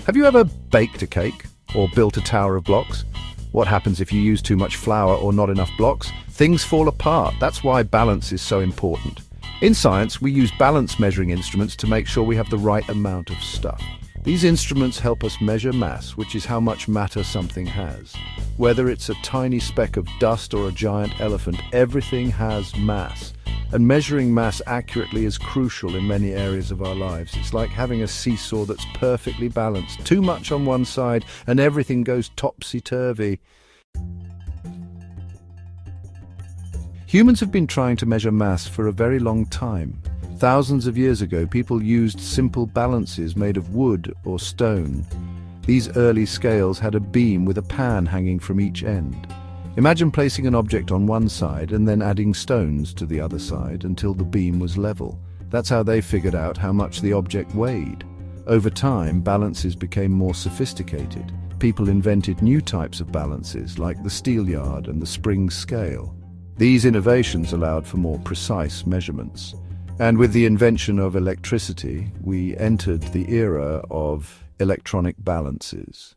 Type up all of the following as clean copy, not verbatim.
Have you ever baked a cake or built a tower of blocks? What happens if you use too much flour or not enough blocks? Things fall apart. That's why balance is so important. In science, we use balance measuring instruments to make sure we have the right amount of stuff. These instruments help us measure mass, which is how much matter something has. Whether it's a tiny speck of dust or a giant elephant, everything has mass. And measuring mass accurately is crucial in many areas of our lives. It's like having a seesaw that's perfectly balanced. Too much on one side and everything goes topsy-turvy. Humans have been trying to measure mass for a very long time. Thousands of years ago, people used simple balances made of wood or stone. These early scales had a beam with a pan hanging from each end. Imagine placing an object on one side and then adding stones to the other side until the beam was level. That's how they figured out how much the object weighed. Over time, balances became more sophisticated. People invented new types of balances, like the steelyard and the spring scale. These innovations allowed for more precise measurements. And with the invention of electricity, we entered the era of electronic balances.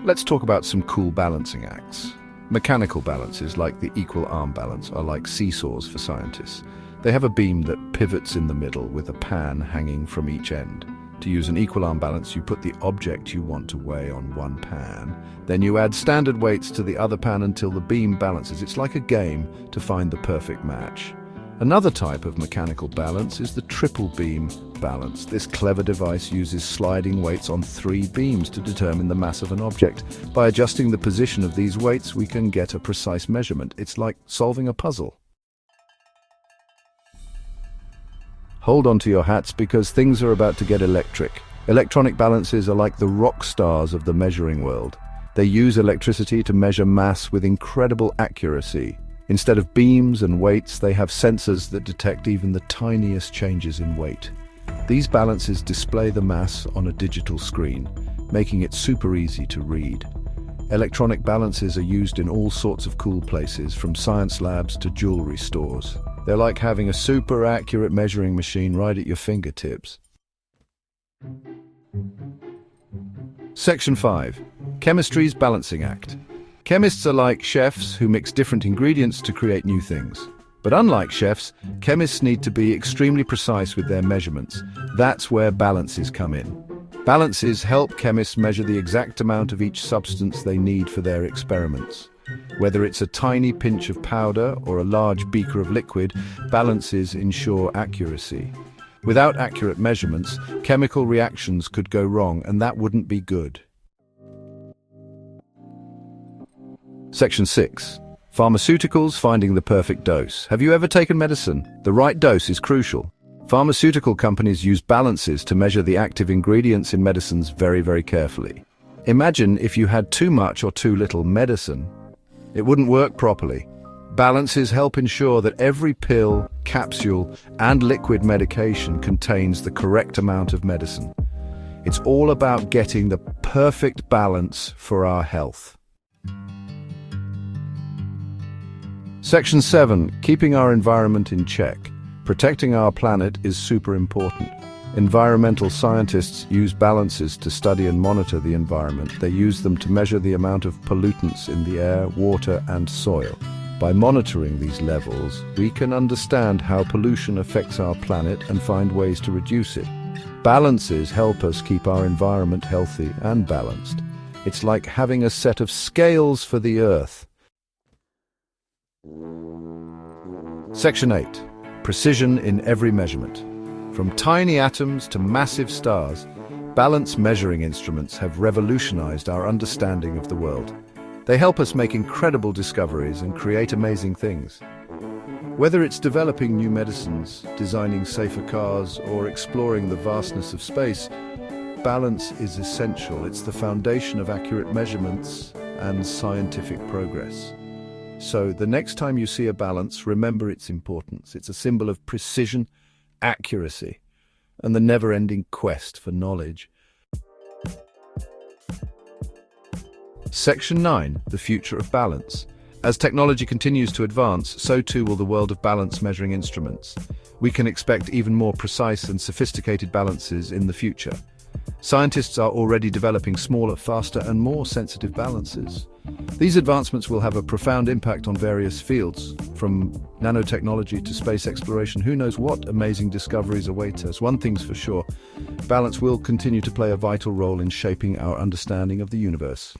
Let's talk about some cool balancing acts. Mechanical balances, like the equal arm balance, are like seesaws for scientists. They have a beam that pivots in the middle with a pan hanging from each end. To use an equal arm balance, you put the object you want to weigh on one pan. Then you add standard weights to the other pan until the beam balances. It's like a game to find the perfect match. Another type of mechanical balance is the triple beam balance. This clever device uses sliding weights on 3 beams to determine the mass of an object. By adjusting the position of these weights, we can get a precise measurement. It's like solving a puzzle. Hold on to your hats because things are about to get electric. Electronic balances are like the rock stars of the measuring world. They use electricity to measure mass with incredible accuracy. Instead of beams and weights, they have sensors that detect even the tiniest changes in weight. These balances display the mass on a digital screen, making it super easy to read. Electronic balances are used in all sorts of cool places, from science labs to jewelry stores. They're like having a super accurate measuring machine right at your fingertips. Section 5. Chemistry's Balancing Act. Chemists are like chefs who mix different ingredients to create new things. But unlike chefs, chemists need to be extremely precise with their measurements. That's where balances come in. Balances help chemists measure the exact amount of each substance they need for their experiments. Whether it's a tiny pinch of powder or a large beaker of liquid, balances ensure accuracy. Without accurate measurements, chemical reactions could go wrong, and that wouldn't be good. Section 6. Pharmaceuticals, finding the perfect dose. Have you ever taken medicine? The right dose is crucial. Pharmaceutical companies use balances to measure the active ingredients in medicines very, very carefully. Imagine if you had too much or too little medicine. It wouldn't work properly. Balances help ensure that every pill, capsule, and liquid medication contains the correct amount of medicine. It's all about getting the perfect balance for our health. Section 7. Keeping our environment in check. Protecting our planet is super important. Environmental scientists use balances to study and monitor the environment. They use them to measure the amount of pollutants in the air, water, and soil. By monitoring these levels, we can understand how pollution affects our planet and find ways to reduce it. Balances help us keep our environment healthy and balanced. It's like having a set of scales for the Earth. Section 8. Precision in every measurement. From tiny atoms to massive stars, balance measuring instruments have revolutionized our understanding of the world. They help us make incredible discoveries and create amazing things. Whether it's developing new medicines, designing safer cars, or exploring the vastness of space, balance is essential. It's the foundation of accurate measurements and scientific progress. So the next time you see a balance, remember its importance. It's a symbol of precision, accuracy, and the never-ending quest for knowledge. Section 9. The future of balance. As technology continues to advance, so too will the world of balance measuring instruments. We can expect even more precise and sophisticated balances in the future. Scientists are already developing smaller, faster, and more sensitive balances. These advancements will have a profound impact on various fields, from nanotechnology to space exploration. Who knows what amazing discoveries await us? One thing's for sure, balance will continue to play a vital role in shaping our understanding of the universe.